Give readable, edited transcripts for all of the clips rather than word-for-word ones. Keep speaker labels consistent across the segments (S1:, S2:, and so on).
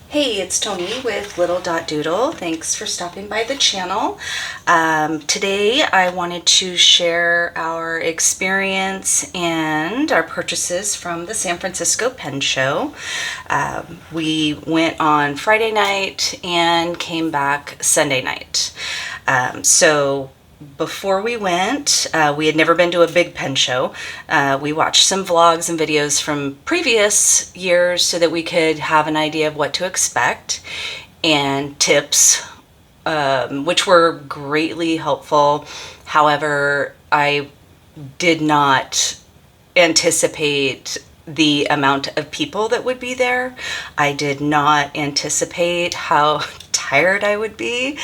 S1: Hey, it's Tony with lidl.doodle. Thanks for stopping by the channel. Today I wanted to share our experience and our purchases from the San Francisco Pen Show. We went on Friday night and came back Sunday night. So before we went, we had never been to a big pen show. We watched some vlogs and videos from previous years so that we could have an idea of what to expect and tips, which were greatly helpful. However, I did not anticipate the amount of people that would be there. I did not anticipate how tired I would be.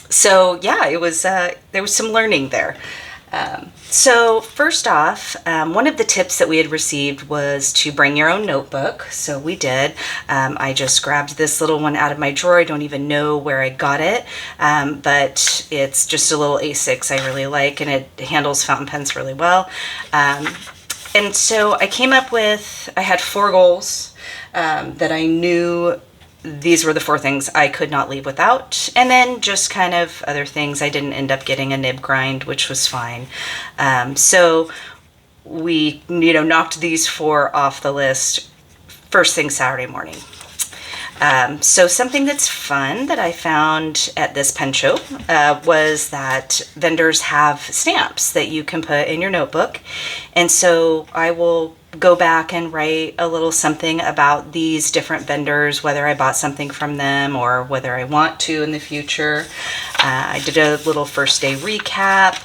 S1: So yeah, it was there was some learning there. So first off, one of the tips that we had received was to bring your own notebook. So we did. I just grabbed this little one out of my drawer. I don't even know where I got it, but it's just a little A6 I really like, and it handles fountain pens really well. And so I came up with, I had 4 goals that I knew these were the 4 things I could not leave without, and then just kind of other things. I didn't end up getting a nib grind, which was fine. So we, knocked these 4 off the list first thing Saturday morning. So something that's fun that I found at this pen show was that vendors have stamps that you can put in your notebook. And so I will go back and write a little something about these different vendors, whether I bought something from them or whether I want to in the future. I did a little first day recap.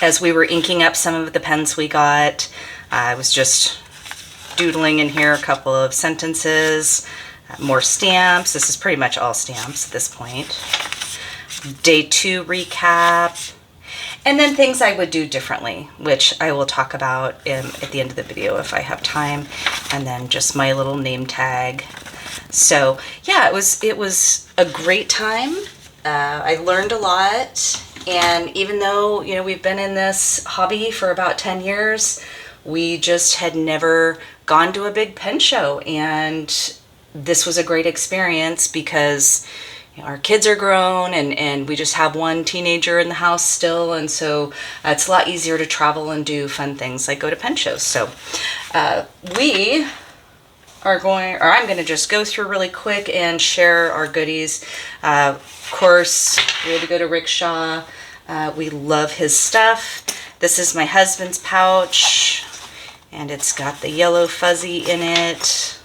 S1: As we were inking up some of the pens we got, I was just doodling in here a couple of sentences, more stamps. This is pretty much all stamps at this point. Day 2 recap. And then things I would do differently, which I will talk about at the end of the video if I have time. And then just my little name tag. So yeah, it was a great time. I learned a lot. And even though, we've been in this hobby for about 10 years, we just had never gone to a big pen show. And this was a great experience because our kids are grown and we just have one teenager in the house still, and so it's a lot easier to travel and do fun things like go to pen shows. So I'm going to just go through really quick and share our goodies. Of course, we had to go to Rickshaw. We love his stuff. This is my husband's pouch, and it's got the yellow fuzzy in it.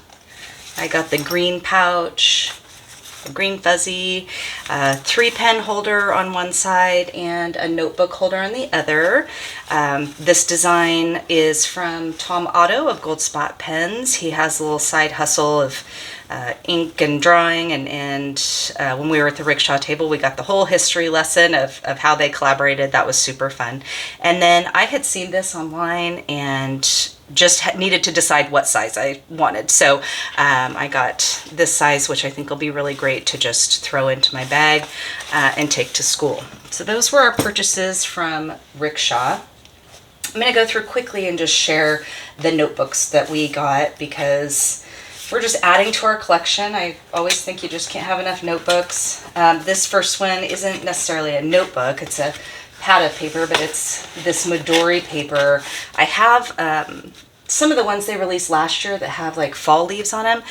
S1: I got the green pouch, green fuzzy, 3-pen holder on one side and a notebook holder on the other. This design is from Tom Otto of Gold Spot Pens. He has a little side hustle of ink and drawing, and when we were at the rickshaw table, we got the whole history lesson of how they collaborated. That was super fun. And then I had seen this online and just needed to decide what size I wanted. So I got this size, which I think will be really great to just throw into my bag and take to school. So those were our purchases from Rickshaw. I'm going to go through quickly and just share the notebooks that we got because we're just adding to our collection. I always think you just can't have enough notebooks. This first one isn't necessarily a notebook. It's a pad of paper, but it's this Midori paper. I have some of the ones they released last year that have like fall leaves on them,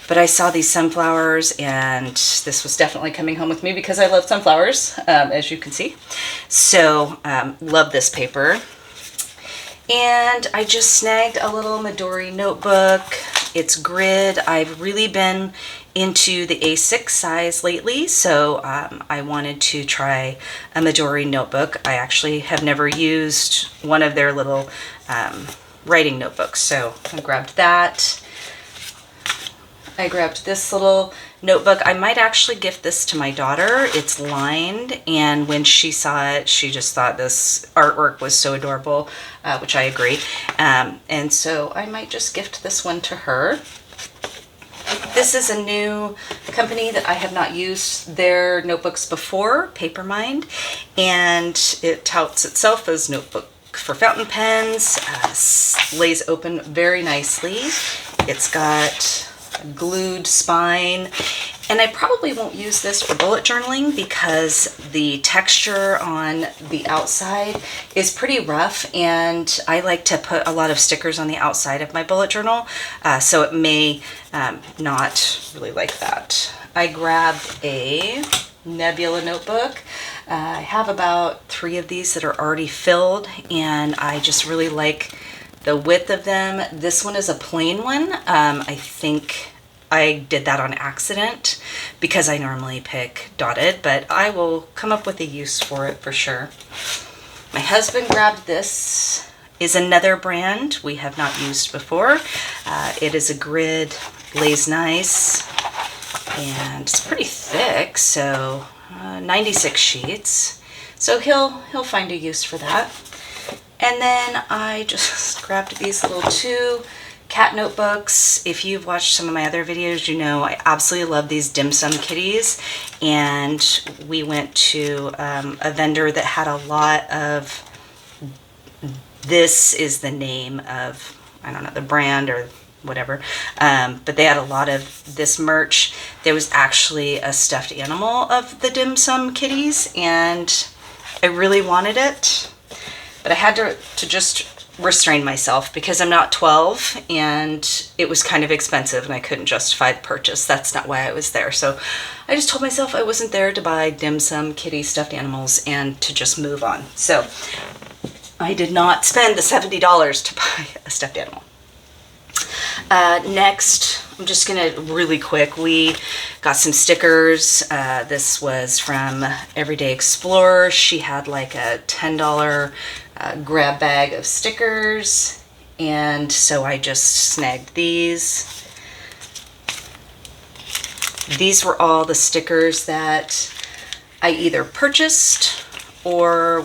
S1: but I saw these sunflowers and this was definitely coming home with me because I love sunflowers, as you can see. So love this paper. And I just snagged a little Midori notebook. It's grid. I've really been into the A6 size lately, so I wanted to try a Midori notebook. I actually have never used one of their little writing notebooks, so I grabbed that. I grabbed this little notebook. I might actually gift this to my daughter. It's lined, and when she saw it, she just thought this artwork was so adorable, which I agree. And so I might just gift this one to her. This is a new company that I have not used their notebooks before, Papermind, and it touts itself as notebook for fountain pens. Lays open very nicely. It's got glued spine. And I probably won't use this for bullet journaling because the texture on the outside is pretty rough, and I like to put a lot of stickers on the outside of my bullet journal, so it may not really like that. I grabbed a Nebula notebook. I have about 3 of these that are already filled, and I just really like the width of them. This one is a plain one. I think I did that on accident because I normally pick dotted, but I will come up with a use for it for sure. My husband grabbed this. Is another brand we have not used before. It is a grid, lays nice, and it's pretty thick, so 96 sheets. So he'll find a use for that. And then I just grabbed these little 2 cat notebooks. If you've watched some of my other videos, you know I absolutely love these dim sum kitties, and we went to a vendor that had a lot of, this is the name of, I don't know, the brand or whatever, but they had a lot of this merch. There was actually a stuffed animal of the dim sum kitties, and I really wanted it, but I had to just restrain myself because I'm not 12 and it was kind of expensive and I couldn't justify the purchase. That's not why I was there. So I just told myself I wasn't there to buy dim sum kitty stuffed animals and to just move on. So I did not spend the $70 to buy a stuffed animal. Next, I'm just gonna really quick, we got some stickers. This was from Everyday Explorer. She had like a $10 grab bag of stickers, and so I just snagged these. These were all the stickers that I either purchased or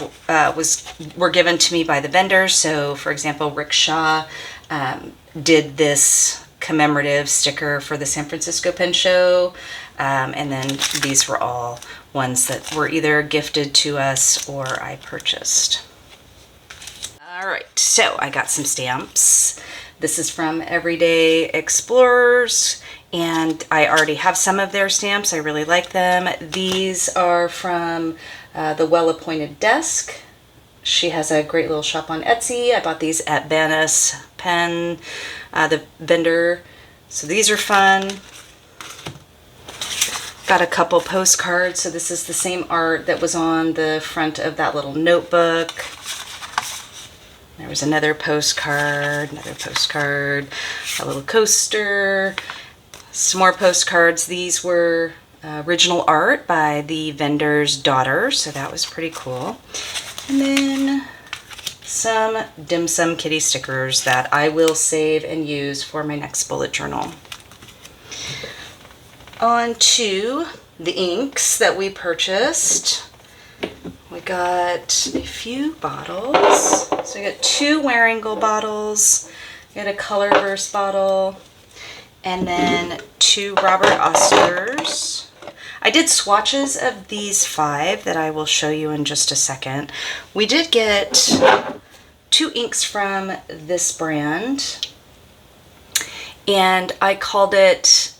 S1: were given to me by the vendor. So for example, Rickshaw did this commemorative sticker for the San Francisco Pen Show, and then these were all ones that were either gifted to us or I purchased. All right, so I got some stamps. This is from Everyday Explorers, and I already have some of their stamps. I really like them. These are from the Well-Appointed Desk. She has a great little shop on Etsy. I bought these at Banus Pen, the vendor. So these are fun. Got a couple postcards. So this is the same art that was on the front of that little notebook. There was another postcard, a little coaster, some more postcards. These were original art by the vendor's daughter, so that was pretty cool. And then some dim sum kitty stickers that I will save and use for my next bullet journal. On to the inks that we purchased. We got a few bottles. So we got 2 Waringle bottles, we got a Colorverse bottle, and then 2 Robert Osters. I did swatches of these 5 that I will show you in just a second. We did get 2 inks from this brand, and I called it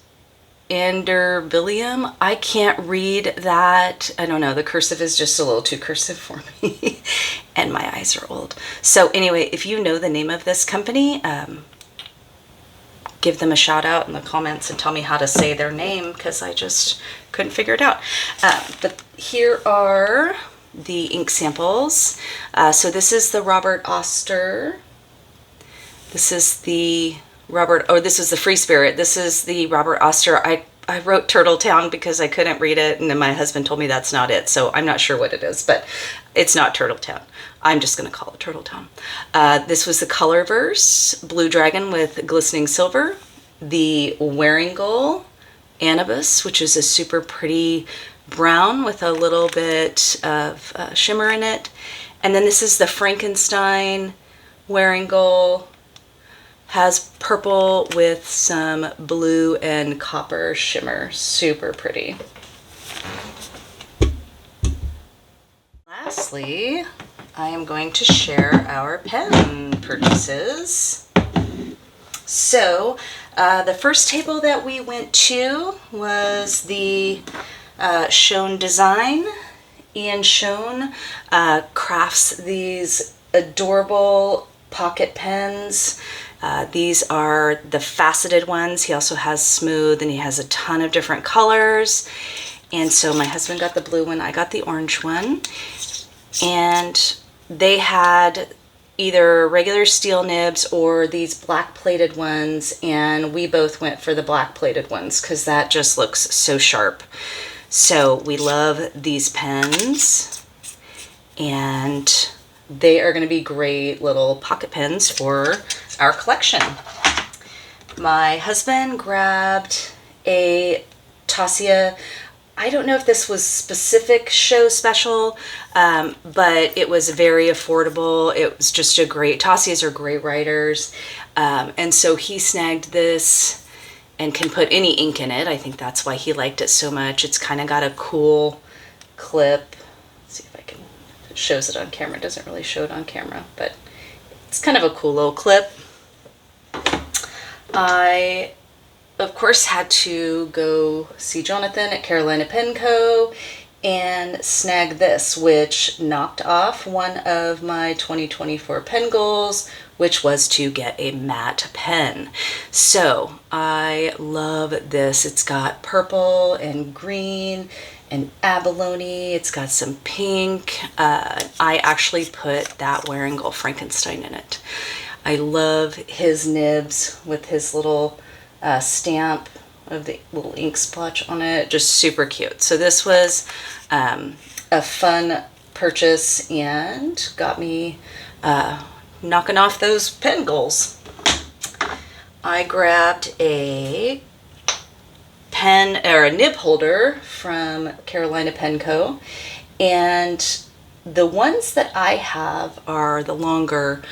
S1: Anderbilium. I can't read that. I don't know. The cursive is just a little too cursive for me and my eyes are old. So anyway, if you know the name of this company, give them a shout out in the comments and tell me how to say their name because I just couldn't figure it out. But here are the ink samples. So this is the Robert Oster. This is the this is the Free Spirit. This is the Robert Oster. I wrote Turtletown because I couldn't read it, and then my husband told me that's not it, so I'm not sure what it is, but it's not Turtletown. I'm just going to call it Turtletown. This was the Colorverse Blue Dragon with Glistening Silver, the Waringle Anubis, which is a super pretty brown with a little bit of shimmer in it, and then this is the Frankenstein Waringle. Has purple with some blue and copper shimmer. Super pretty. Lastly, I am going to share our pen purchases. So the first table that we went to was the Schoen Design. Ian Schoen crafts these adorable pocket pens. These are the faceted ones. He also has smooth, and he has a ton of different colors. And so my husband got the blue one, I got the orange one. And they had either regular steel nibs or these black plated ones, and we both went for the black plated ones because that just looks so sharp. So we love these pens, and they are going to be great little pocket pens for our collection. My husband grabbed a Tassia. I don't know if this was specific show special, but it was very affordable. It was just a great, Tassias are great writers. And so he snagged this and can put any ink in it. I think that's why he liked it so much. It's kind of got a cool clip. Let's see if I can, it shows it on camera. It doesn't really show it on camera, but it's kind of a cool little clip. I, of course, had to go see Jonathan at Carolina Pen Co. and snag this, which knocked off one of my 2024 pen goals, which was to get a matte pen. So I love this. It's got purple and green and abalone. It's got some pink. I actually put that Waringal Frankenstein in it. I love his nibs with his little stamp of the little ink splotch on it. Just super cute. So this was a fun purchase and got me knocking off those pen goals. I grabbed a pen or a nib holder from Carolina Pen Co. And the ones that I have are the longer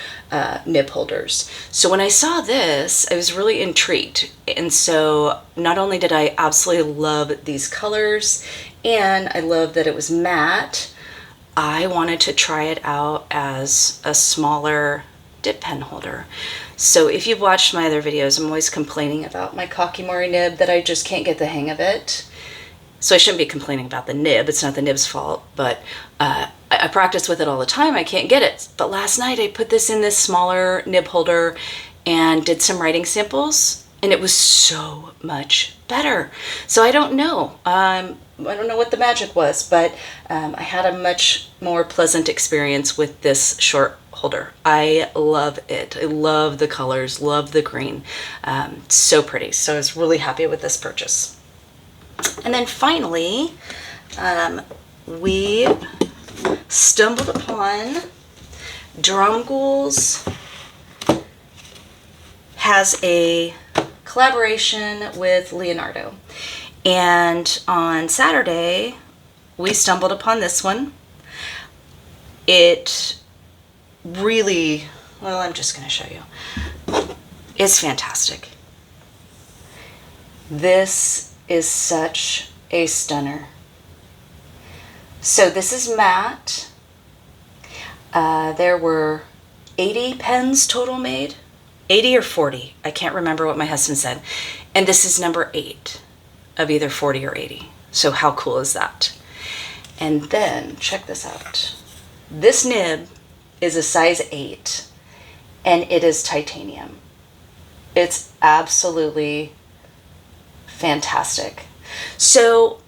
S1: nib holders. So when I saw this, I was really intrigued. And so not only did I absolutely love these colors, and I love that it was matte, I wanted to try it out as a smaller dip pen holder. So if you've watched my other videos, I'm always complaining about my Kakimori nib, that I just can't get the hang of it. So I shouldn't be complaining about the nib. It's not the nib's fault, but I practice with it all the time. I can't get it. But last night I put this in this smaller nib holder and did some writing samples, and it was so much better. So I don't know. I don't know what the magic was, but I had a much more pleasant experience with this short holder. I love it. I love the colors, love the green. So pretty. So I was really happy with this purchase. And then finally, we stumbled upon Drumgools has a collaboration with Leonardo. And on Saturday, we stumbled upon this one. It really, well, I'm just going to show you. It's fantastic. This is such a stunner. So this is matte. There were 80 pens total made. 80 or 40. I can't remember what my husband said. And this is number 8 of either 40 or 80. So how cool is that? And then, check this out. This nib is a size 8, and it is titanium. It's absolutely fantastic. So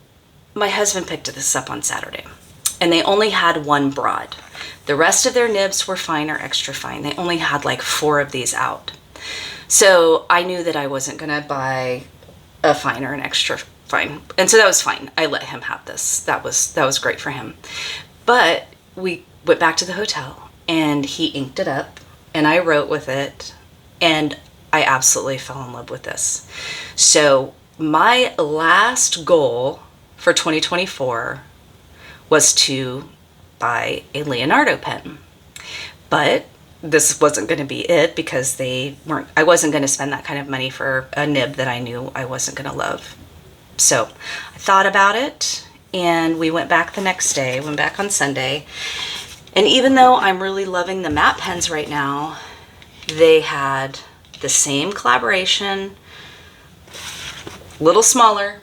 S1: my husband picked this up on Saturday, and they only had one broad. The rest of their nibs were fine or extra fine. They only had like 4 of these out. So I knew that I wasn't gonna buy a fine or an extra fine. And so that was fine. I let him have this. That was great for him. But we went back to the hotel and he inked it up and I wrote with it, and I absolutely fell in love with this. So my last goal for 2024 was to buy a Leonardo pen. But this wasn't going to be it because I wasn't going to spend that kind of money for a nib that I knew I wasn't going to love. So I thought about it and we went back the next day, went back on Sunday. And even though I'm really loving the matte pens right now, they had the same collaboration, a little smaller,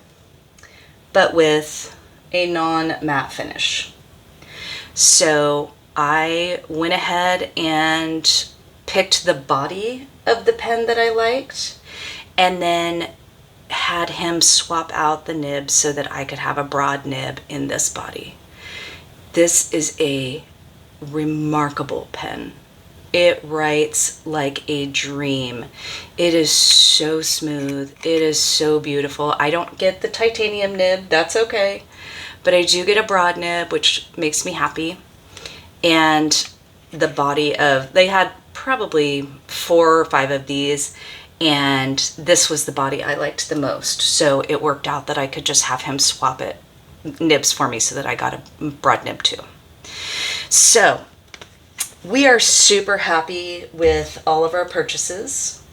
S1: but with a non-matte finish. So I went ahead and picked the body of the pen that I liked, and then had him swap out the nib so that I could have a broad nib in this body. This is a remarkable pen. It writes like a dream. It is so smooth. It is so beautiful. I don't get the titanium nib, that's okay, but I do get a broad nib, which makes me happy. And the body of, they had probably 4 or 5 of these, and this was the body I liked the most. So it worked out that I could just have him swap it nibs for me so that I got a broad nib too. So we are super happy with all of our purchases.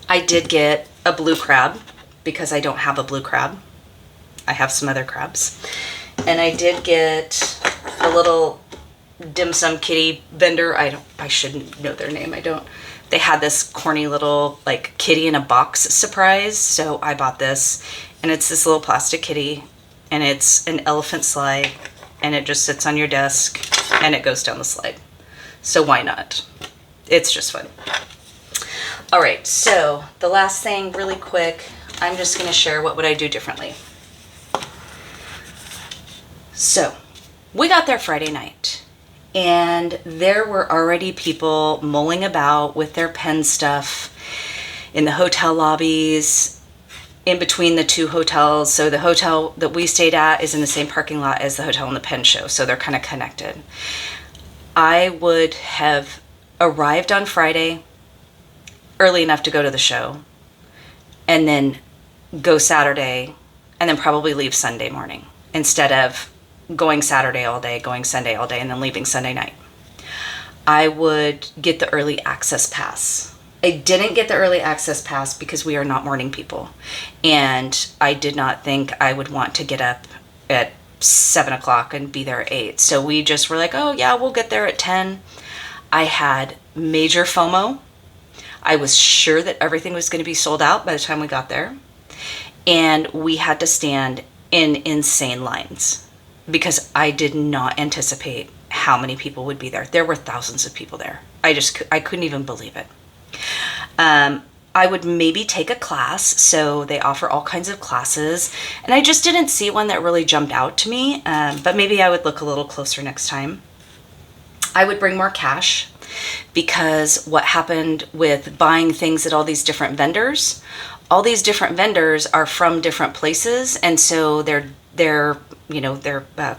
S1: I did get a blue crab because I don't have a blue crab. I have some other crabs. And I did get a little dim sum kitty vendor. I shouldn't know their name. I don't. They had this corny little like kitty in a box surprise. So I bought this, and it's this little plastic kitty, and it's an elephant slide, and it just sits on your desk and it goes down the slide. So why not? It's just fun. All right, so the last thing really quick, I'm just going to share what would I do differently. So we got there Friday night, and there were already people mulling about with their pen stuff in the hotel lobbies, in between the 2 hotels. So the hotel that we stayed at is in the same parking lot as the hotel and the pen show, so they're kind of connected. I would have arrived on Friday early enough to go to the show, and then go Saturday, and then probably leave Sunday morning, instead of going Saturday all day, going Sunday all day, and then leaving Sunday night. I would get the early access pass. I didn't get the early access pass because we are not morning people, and I did not think I would want to get up at 7 o'clock and be there at 8. So we just were like, oh yeah, we'll get there at 10. I had major FOMO. I was sure that everything was going to be sold out by the time we got there. And we had to stand in insane lines because I did not anticipate how many people would be there. There were thousands of people there. I couldn't even believe it. I would maybe take a class, so they offer all kinds of classes, and I just didn't see one that really jumped out to me, but maybe I would look a little closer next time. I would bring more cash, because what happened with buying things at all these different vendors are from different places, and so their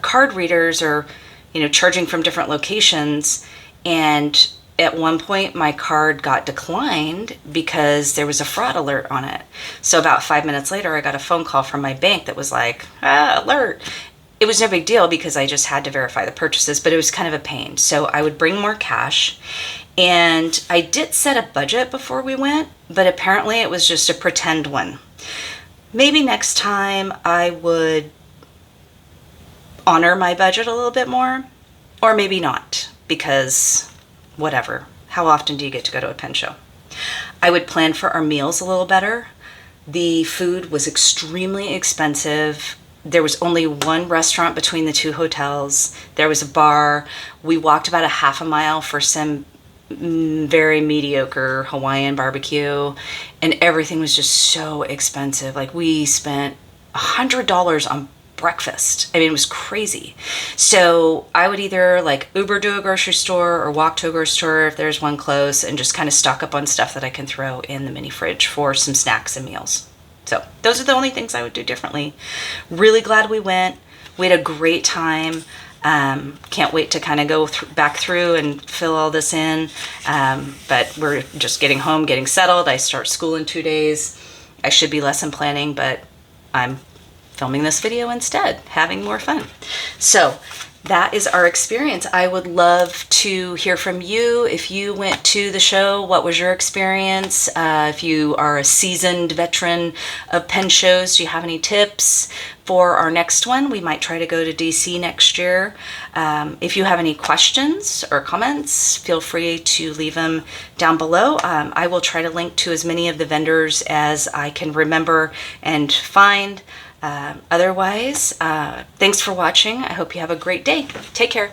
S1: card readers are charging from different locations. And at one point my card got declined because there was a fraud alert on it. So about 5 minutes later, I got a phone call from my bank that was like, alert. It was no big deal because I just had to verify the purchases, but it was kind of a pain. So I would bring more cash, and I did set a budget before we went, but apparently it was just a pretend one. Maybe next time I would honor my budget a little bit more, or maybe not, because whatever. How often do you get to go to a pen show? I would plan for our meals a little better. The food was extremely expensive. There was only one restaurant between the 2 hotels. There was a bar. We walked about a half a mile for some very mediocre Hawaiian barbecue, and everything was just so expensive. Like, we spent $100 on breakfast. I mean, it was crazy. So I would either like Uber to a grocery store or walk to a grocery store if there's one close, and just kind of stock up on stuff that I can throw in the mini fridge for some snacks and meals. So those are the only things I would do differently. Really glad we went. We had a great time. Can't wait to kind of go back through and fill all this in. But we're just getting home, getting settled. I start school in 2 days. I should be lesson planning, but I'm filming this video instead, having more fun. So that is our experience. I would love to hear from you. If you went to the show, what was your experience? If you are a seasoned veteran of pen shows, do you have any tips for our next one? We might try to go to DC next year. If you have any questions or comments, feel free to leave them down below. I will try to link to as many of the vendors as I can remember and find. Otherwise, thanks for watching. I hope you have a great day. Take care.